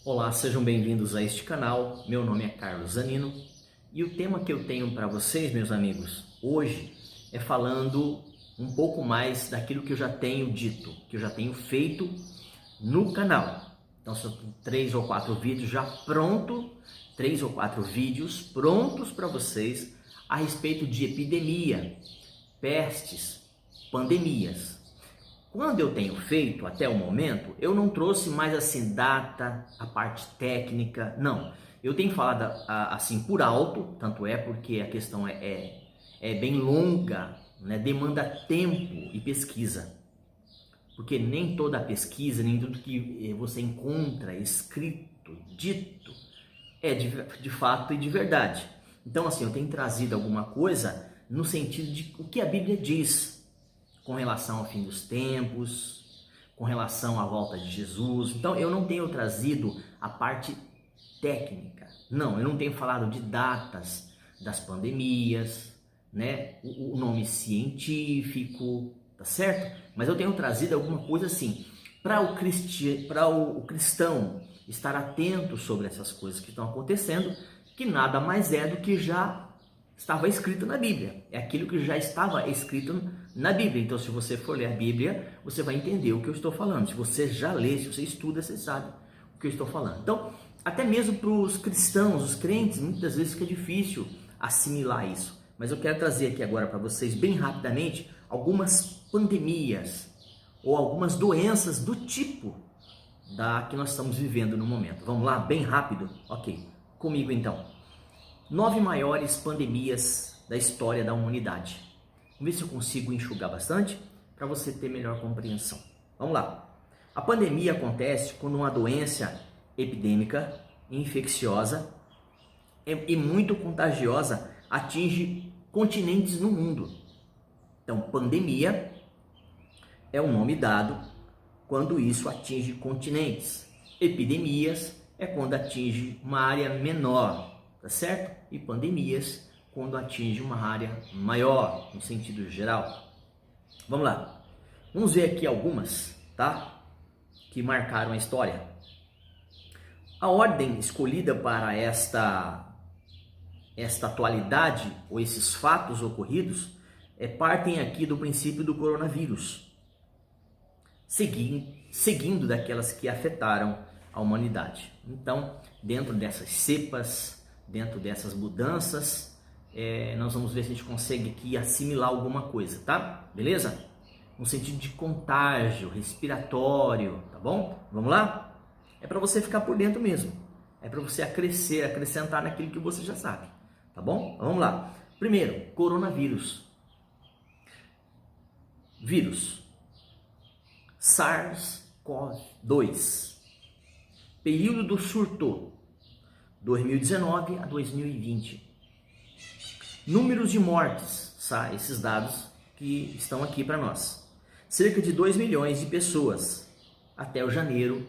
Olá, sejam bem-vindos a este canal. Meu nome é Carlos Zanino e o tema que eu tenho para vocês, meus amigos, hoje é falando um pouco mais daquilo que eu já tenho dito, que eu já tenho feito no canal. Então são 3 ou 4 vídeos já prontos, 3 ou 4 vídeos prontos para vocês a respeito de epidemia, pestes, pandemias. Quando eu tenho feito até o momento, eu não trouxe mais assim data, a parte técnica, não. Eu tenho falado assim por alto, tanto é porque a questão é bem longa, né? Demanda tempo e pesquisa. Porque nem toda pesquisa, nem tudo que você encontra escrito, dito, é de fato e de verdade. Então assim, eu tenho trazido alguma coisa no sentido de o que a Bíblia diz com relação ao fim dos tempos, com relação à volta de Jesus. Então eu não tenho trazido a parte técnica. Não, eu não tenho falado de datas das pandemias, né? O nome científico, tá certo? Mas eu tenho trazido alguma coisa assim para o cristão estar atento sobre essas coisas que estão acontecendo, que nada mais é do que já estava escrito na Bíblia. É aquilo que já estava escrito na Bíblia. Então, se você for ler a Bíblia, você vai entender o que eu estou falando. Se você já lê, se você estuda, você sabe o que eu estou falando. Então, até mesmo para os cristãos, os crentes, muitas vezes fica difícil assimilar isso. Mas eu quero trazer aqui agora para vocês, bem rapidamente, algumas pandemias ou algumas doenças do tipo da que nós estamos vivendo no momento. Vamos lá, bem rápido? Ok, comigo então. 9 maiores pandemias da história da humanidade. Vamos ver se eu consigo enxugar bastante para você ter melhor compreensão. Vamos lá. A pandemia acontece quando uma doença epidêmica, infecciosa e muito contagiosa atinge continentes no mundo. Então, pandemia é o nome dado quando isso atinge continentes. Epidemias é quando atinge uma área menor, tá certo? E pandemias quando atinge uma área maior, no sentido geral. Vamos lá. Vamos ver aqui algumas, tá? Que marcaram a história. A ordem escolhida para esta atualidade ou esses fatos ocorridos partem aqui do princípio do coronavírus, seguindo daquelas que afetaram a humanidade. Então, dentro dessas cepas, dentro dessas mudanças, nós vamos ver se a gente consegue aqui assimilar alguma coisa, tá? Beleza? No sentido de contágio, respiratório, tá bom? Vamos lá? É para você ficar por dentro mesmo. É para você acrescentar naquilo que você já sabe, tá bom? Vamos lá. Primeiro, coronavírus. Vírus. SARS-CoV-2. Período do surto, 2019 a 2020. Números de mortes, esses dados que estão aqui para nós. Cerca de 2 milhões de pessoas até o janeiro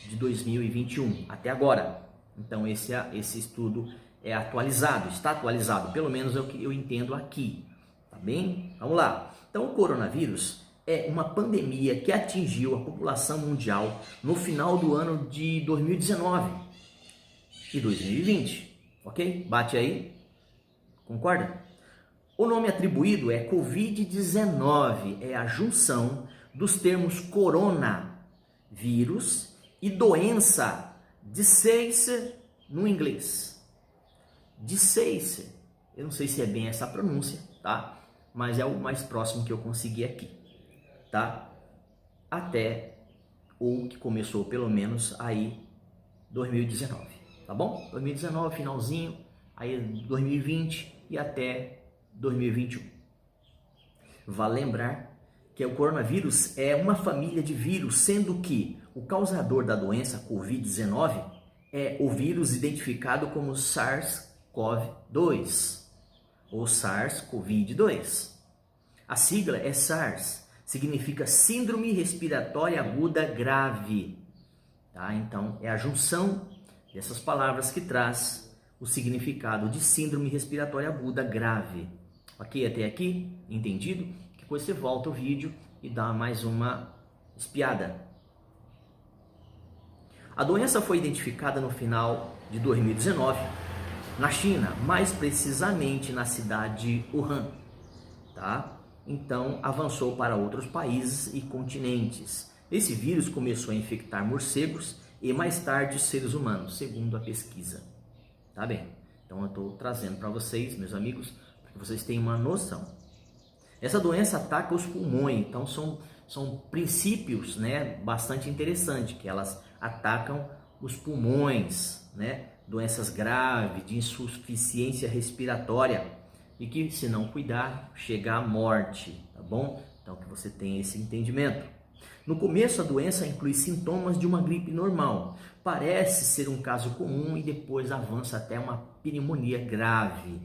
de 2021, até agora. Então esse estudo é atualizado, está atualizado, pelo menos é o que eu entendo aqui, tá bem? Vamos lá. Então o coronavírus é uma pandemia que atingiu a população mundial no final do ano de 2019 e 2020, ok? Bate aí, concorda? O nome atribuído é Covid-19, é a junção dos termos coronavírus e doença, disease no inglês. Disease, eu não sei se é bem essa pronúncia, tá? Mas é o mais próximo que eu consegui aqui, tá? Até o que começou pelo menos aí 2019, tá bom? 2019, finalzinho, aí 2020 e até 2021. Vale lembrar que o coronavírus é uma família de vírus, sendo que o causador da doença Covid-19 é o vírus identificado como SARS-CoV-2 ou SARS-CoV-2. A sigla é SARS, significa Síndrome Respiratória Aguda Grave. Tá? Então, é a junção dessas palavras que traz o significado de Síndrome Respiratória Aguda Grave. Ok, até aqui? Entendido? Depois você volta o vídeo e dá mais uma espiada. A doença foi identificada no final de 2019 na China, mais precisamente na cidade de Wuhan, tá? Então avançou para outros países e continentes. Esse vírus começou a infectar morcegos e mais tarde seres humanos, segundo a pesquisa. Tá bem? Então eu estou trazendo para vocês, meus amigos, para que vocês tenham uma noção. Essa doença ataca os pulmões, então são princípios, né, bastante interessantes, que elas atacam os pulmões, né, doenças graves, de insuficiência respiratória, e que, se não cuidar, chega à morte, tá bom? Então que você tenha esse entendimento. No começo, a doença inclui sintomas de uma gripe normal, parece ser um caso comum e depois avança até uma pneumonia grave,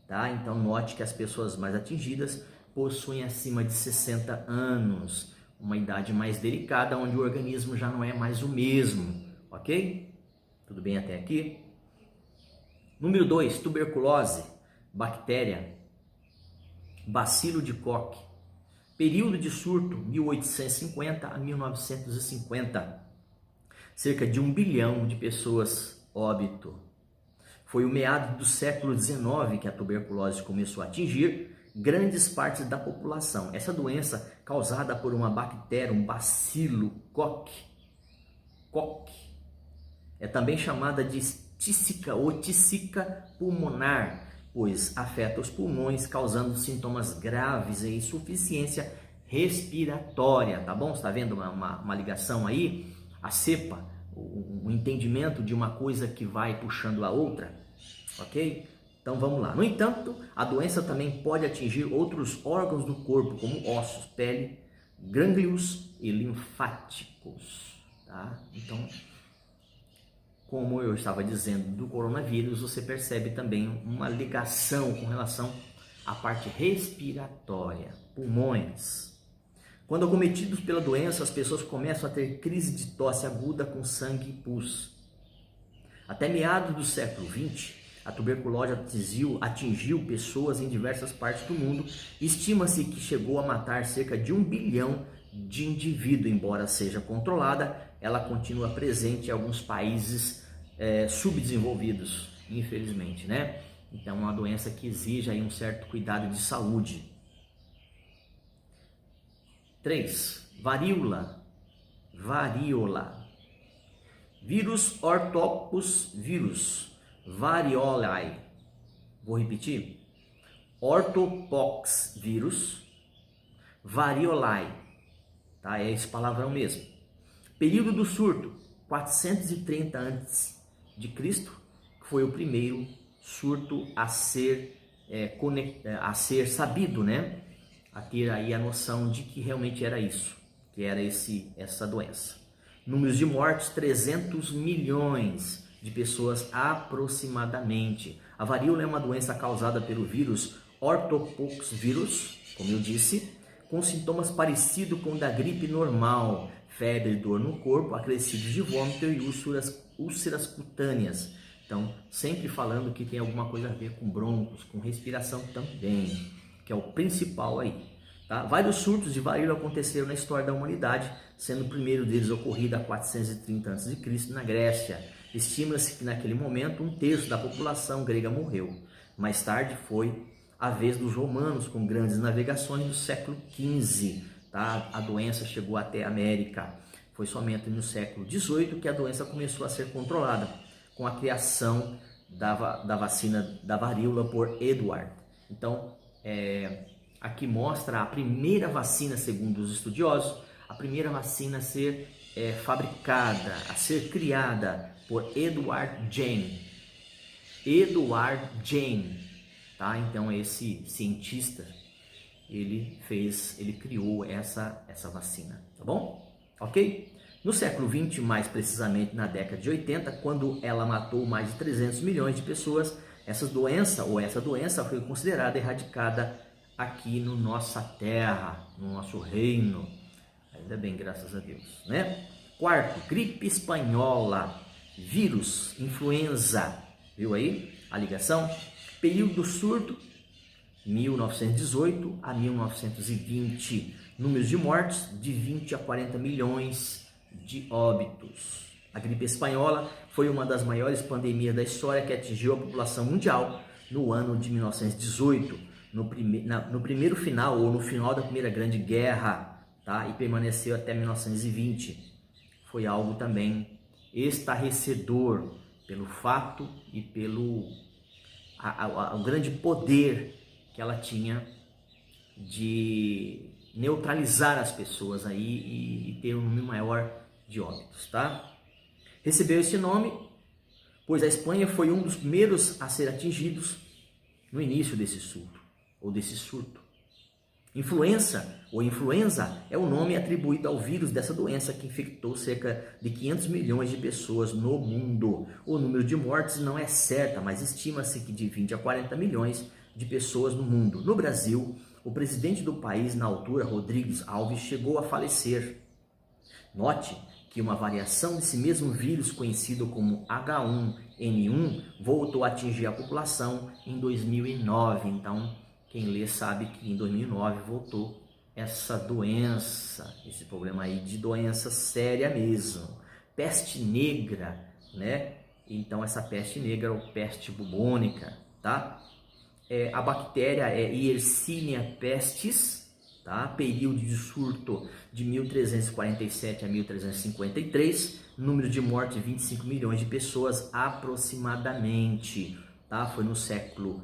tá? Então note que as pessoas mais atingidas possuem acima de 60 anos, uma idade mais delicada, onde o organismo já não é mais o mesmo, ok? Tudo bem até aqui? Número 2, tuberculose, bactéria, bacilo de Koch. Período de surto, 1850 a 1950. Cerca de 1 bilhão de pessoas óbito. Foi o meado do século XIX que a tuberculose começou a atingir grandes partes da população. Essa doença, causada por uma bactéria, um bacilo Koch, é também chamada de tísica ou tísica pulmonar, pois afeta os pulmões, causando sintomas graves e insuficiência respiratória, tá bom? Você está vendo uma ligação aí? A cepa, o entendimento de uma coisa que vai puxando a outra, ok? Então vamos lá. No entanto, a doença também pode atingir outros órgãos do corpo, como ossos, pele, gânglios e linfáticos, tá? Então, como eu estava dizendo do coronavírus, você percebe também uma ligação com relação à parte respiratória, pulmões. Quando acometidos pela doença, as pessoas começam a ter crise de tosse aguda com sangue e pus. Até meados do século XX, a tuberculose atingiu pessoas em diversas partes do mundo. Estima-se que chegou a matar cerca de 1 bilhão de indivíduos. Embora seja controlada, ela continua presente em alguns países subdesenvolvidos, infelizmente, né? Então é uma doença que exige aí um certo cuidado de saúde. 3. Varíola. Vírus orthopox vírus, variolae. Vou repetir. Orthopox vírus, variolae. Tá? É esse palavrão mesmo. Período do surto, 430 a.C., que foi o primeiro surto a ser sabido, né? A ter aí a noção de que realmente era isso, que era essa doença. Números de mortes, 300 milhões de pessoas aproximadamente. A varíola é uma doença causada pelo vírus orthopox vírus, como eu disse, com sintomas parecidos com o da gripe normal, febre, dor no corpo, acrescidos de vômito e úlceras cutâneas. Então, sempre falando que tem alguma coisa a ver com broncos, com respiração também, que é o principal aí. Tá? Vários surtos de varíola aconteceram na história da humanidade, sendo o primeiro deles ocorrido há 430 a.C. na Grécia. Estima-se que naquele momento 1/3 da população grega morreu. Mais tarde foi a vez dos romanos, com grandes navegações do século XV. Tá? A doença chegou até a América. Foi somente no século XVIII que a doença começou a ser controlada, com a criação da vacina da varíola por Edward. Então, aqui mostra a primeira vacina, segundo os estudiosos, a primeira vacina a ser fabricada, a ser criada por Edward Jenner. Tá? Então esse cientista, ele criou essa vacina, tá bom? Ok? No século XX, mais precisamente na década de 80, quando ela matou mais de 300 milhões de pessoas, essa doença foi considerada erradicada aqui no nossa terra, no nosso reino. Ainda bem, graças a Deus, né? Quarto, gripe espanhola, vírus, influenza. Viu aí a ligação? Período do surto, 1918 a 1920. Números de mortes, de 20 a 40 milhões de óbitos. A gripe espanhola foi uma das maiores pandemias da história que atingiu a população mundial no ano de 1918, no primeiro final ou no final da Primeira Grande Guerra, tá? E permaneceu até 1920. Foi algo também estarrecedor pelo fato e pelo o grande poder que ela tinha de neutralizar as pessoas aí e ter um número maior de óbitos, tá? Recebeu esse nome, pois a Espanha foi um dos primeiros a ser atingidos no início desse surto. Influenza ou influenza é o nome atribuído ao vírus dessa doença que infectou cerca de 500 milhões de pessoas no mundo. O número de mortes não é certo, mas estima-se que de 20 a 40 milhões de pessoas no mundo. No Brasil, o presidente do país, na altura, Rodrigues Alves, chegou a falecer. Note que uma variação desse mesmo vírus, conhecido como H1N1, voltou a atingir a população em 2009. Então, quem lê sabe que em 2009 voltou essa doença, esse problema aí de doença séria mesmo. Peste negra, né? Então, essa peste negra ou peste bubônica, tá? A bactéria é Yersinia pestis, tá? Período de surto de 1347 a 1353, número de mortes 25 milhões de pessoas aproximadamente, tá? Foi no século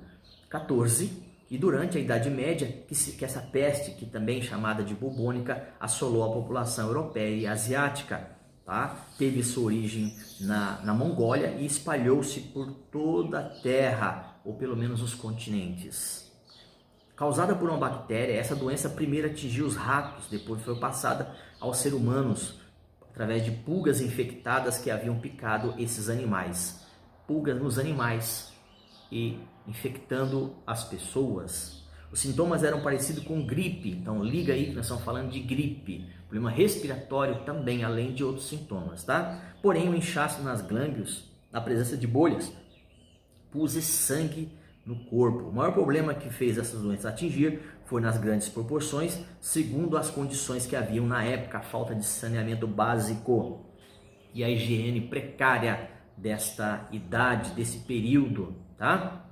14 e durante a Idade Média que essa peste, que também é chamada de bubônica, assolou a população europeia e asiática, tá? Teve sua origem na Mongólia e espalhou-se por toda a Terra, ou pelo menos os continentes. Causada por uma bactéria, essa doença primeiro atingiu os ratos, depois foi passada aos seres humanos através de pulgas infectadas que haviam picado esses animais. Pulgas nos animais e infectando as pessoas. Os sintomas eram parecidos com gripe, então liga aí que nós estamos falando de gripe. Problema respiratório também, além de outros sintomas, tá? Porém, o inchaço nas glândulas, na presença de bolhas, pus sangue no corpo. O maior problema que fez essas doenças atingir foi nas grandes proporções, segundo as condições que haviam na época, a falta de saneamento básico e a higiene precária desta idade, desse período, tá?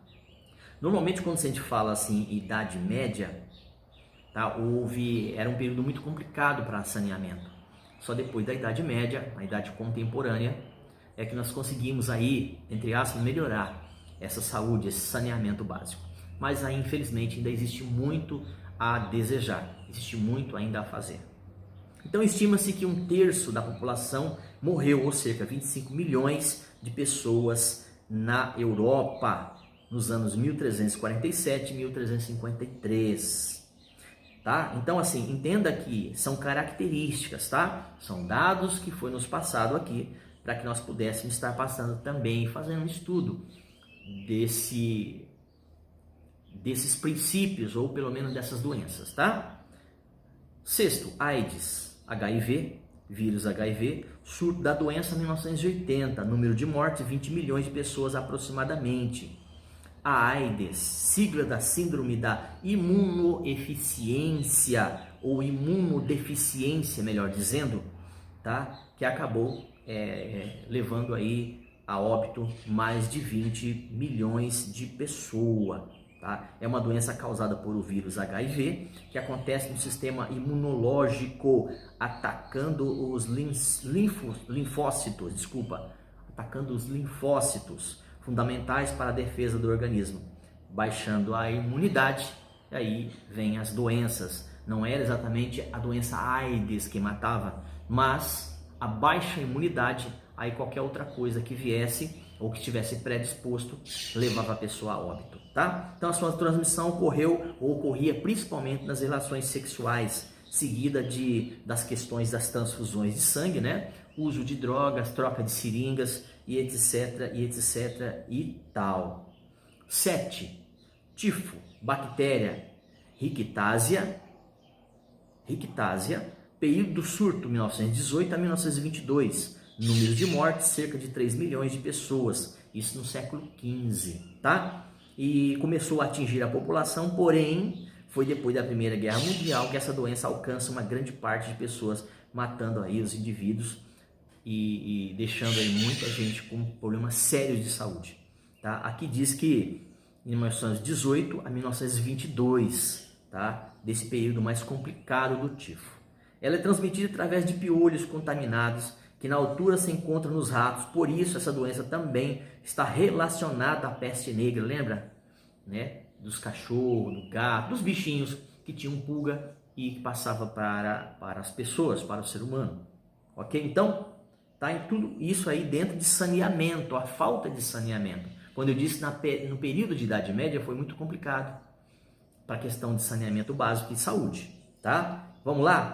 Normalmente quando a gente fala assim, Idade Média, tá? Era um período muito complicado para saneamento. Só depois da Idade Média, a Idade Contemporânea, é que nós conseguimos aí, entre aspas, melhorar essa saúde, esse saneamento básico. Mas aí, infelizmente, ainda existe muito a desejar, existe muito ainda a fazer. Então, estima-se que 1/3 da população morreu, ou cerca de 25 milhões de pessoas na Europa, nos anos 1347 e 1353. Tá? Então, assim, entenda que são características, tá? São dados que foi nos passado aqui, para que nós pudéssemos estar passando também, fazendo um estudo desses princípios, ou pelo menos dessas doenças, tá? Sexto, AIDS, HIV, vírus HIV, surto da doença em 1980, número de mortes 20 milhões de pessoas aproximadamente. A AIDS, sigla da síndrome da imunodeficiência, ou imunodeficiência, melhor dizendo, tá? Que acabou levando aí a óbito mais de 20 milhões de pessoas. Tá? É uma doença causada por o vírus HIV, que acontece no sistema imunológico, atacando os linfócitos, fundamentais para a defesa do organismo, baixando a imunidade, e aí vem as doenças. Não era exatamente a doença AIDS que matava, mas a baixa imunidade, aí qualquer outra coisa que viesse ou que estivesse predisposto levava a pessoa a óbito, tá? Então a sua transmissão ocorria principalmente nas relações sexuais, seguida das questões das transfusões de sangue, né? Uso de drogas, troca de seringas e etc, e tal. 7. Tifo, bactéria Rickettsia, período do surto 1918 a 1922, número de mortes cerca de 3 milhões de pessoas, isso no século XV, tá? E começou a atingir a população, porém foi depois da Primeira Guerra Mundial que essa doença alcança uma grande parte de pessoas, matando aí os indivíduos e deixando aí muita gente com problemas sérios de saúde. Tá? Aqui diz que em 1918 a 1922, tá? Desse período mais complicado do tifo. Ela é transmitida através de piolhos contaminados que na altura se encontram nos ratos, por isso essa doença também está relacionada à peste negra, lembra? Né? Dos cachorros, do gato, dos bichinhos que tinham pulga e que passava para as pessoas, para o ser humano. Ok? Então, tá em tudo isso aí dentro de saneamento, a falta de saneamento. Quando eu disse no período de Idade Média foi muito complicado para a questão de saneamento básico e saúde, tá? Vamos lá?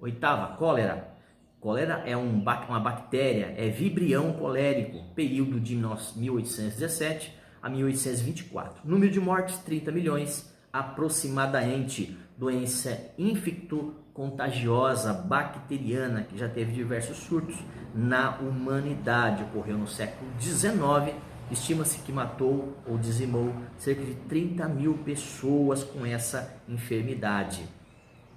Oitava, cólera. Cólera é uma bactéria, é vibrião colérico, período de 1817 a 1824. Número de mortes, 30 milhões, aproximadamente. Doença infecto-contagiosa bacteriana, que já teve diversos surtos na humanidade. Ocorreu no século XIX. Estima-se que matou ou dizimou cerca de 30 mil pessoas com essa enfermidade.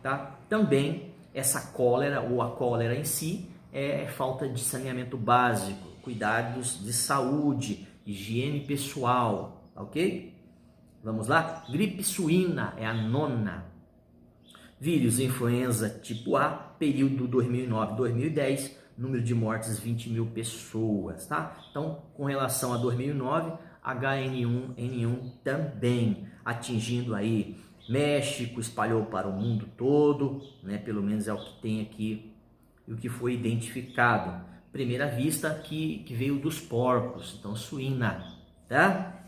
Tá? Também essa cólera ou a cólera em si é falta de saneamento básico, cuidados de saúde, higiene pessoal, ok? Vamos lá? Gripe suína é a nona. Vírus influenza tipo A, período 2009-2010, número de mortes 20 mil pessoas, tá? Então, com relação a 2009, H1N1 também atingindo aí México, espalhou para o mundo todo, né? Pelo menos é o que tem aqui e o que foi identificado. Primeira vista que veio dos porcos, então suína, tá?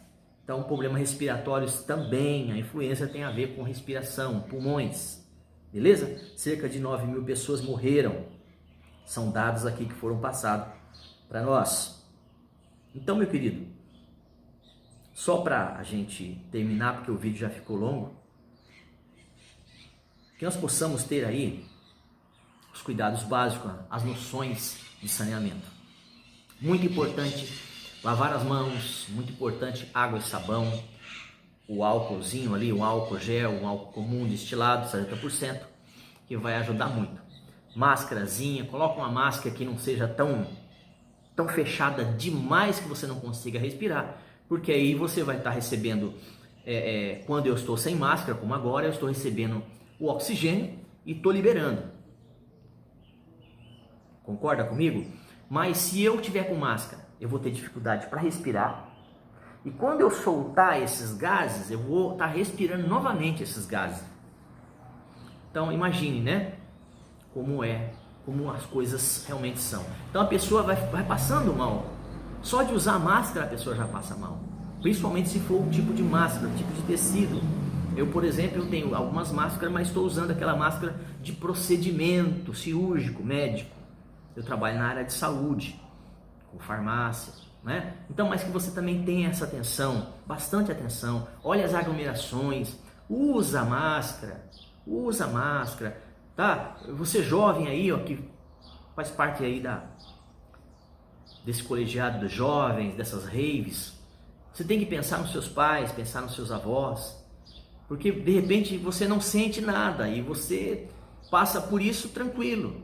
Então, problemas respiratórios também, a influenza tem a ver com respiração, pulmões, beleza? Cerca de 9 mil pessoas morreram, são dados aqui que foram passados para nós. Então, meu querido, só para a gente terminar, porque o vídeo já ficou longo, que nós possamos ter aí os cuidados básicos, as noções de saneamento. Muito importante lavar as mãos, muito importante água e sabão, o álcoolzinho ali, um álcool gel, um álcool comum destilado, 70%, que vai ajudar muito. Máscarazinha, coloca uma máscara que não seja tão fechada demais que você não consiga respirar, porque aí você vai estar recebendo, quando eu estou sem máscara, como agora, eu estou recebendo o oxigênio e estou liberando. Concorda comigo? Mas se eu tiver com máscara, eu vou ter dificuldade para respirar. E quando eu soltar esses gases, eu vou estar respirando novamente esses gases. Então imagine, né? Como as coisas realmente são. Então a pessoa vai passando mal. Só de usar máscara a pessoa já passa mal. Principalmente se for o tipo de máscara, o tipo de tecido. Eu, por exemplo, eu tenho algumas máscaras, mas estou usando aquela máscara de procedimento cirúrgico, médico. Eu trabalho na área de saúde, com farmácia, né? Então, mas que você também tenha essa atenção, bastante atenção. Olha as aglomerações, usa máscara, tá? Você jovem aí, ó, que faz parte aí desse colegiado dos jovens, dessas raves, você tem que pensar nos seus pais, pensar nos seus avós, porque de repente você não sente nada e você passa por isso tranquilo.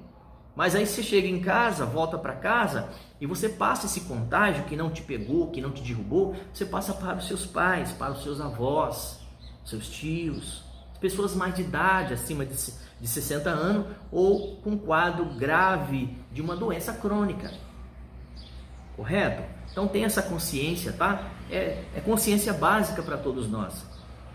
Mas aí você chega em casa, volta para casa e você passa esse contágio que não te pegou, que não te derrubou, você passa para os seus pais, para os seus avós, seus tios, pessoas mais de idade, acima de 60 anos ou com quadro grave de uma doença crônica. Correto? Então tem essa consciência, tá? É consciência básica para todos nós.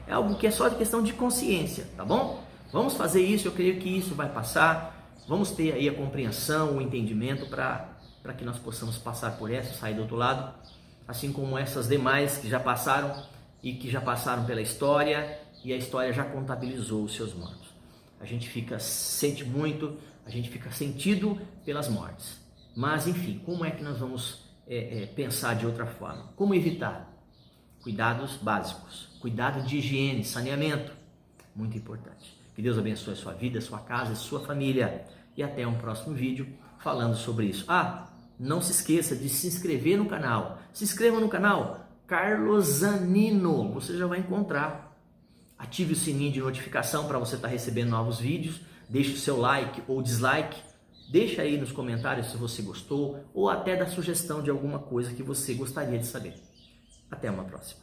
É algo que é só de questão de consciência, tá bom? Vamos fazer isso, eu creio que isso vai passar. Vamos ter aí a compreensão, o entendimento para que nós possamos passar por essa, sair do outro lado, assim como essas demais que já passaram e que já passaram pela história e a história já contabilizou os seus mortos. A gente sente muito, a gente fica sentido pelas mortes. Mas enfim, como é que nós vamos pensar de outra forma? Como evitar? Cuidados básicos, cuidado de higiene, saneamento, muito importante. Que Deus abençoe a sua vida, a sua casa, a sua família. E até um próximo vídeo falando sobre isso. Não se esqueça de se inscrever no canal. Se inscreva no canal Carlos Zanino. Você já vai encontrar. Ative o sininho de notificação para você estar recebendo novos vídeos. Deixe o seu like ou dislike. Deixa aí nos comentários se você gostou ou até dá sugestão de alguma coisa que você gostaria de saber. Até uma próxima.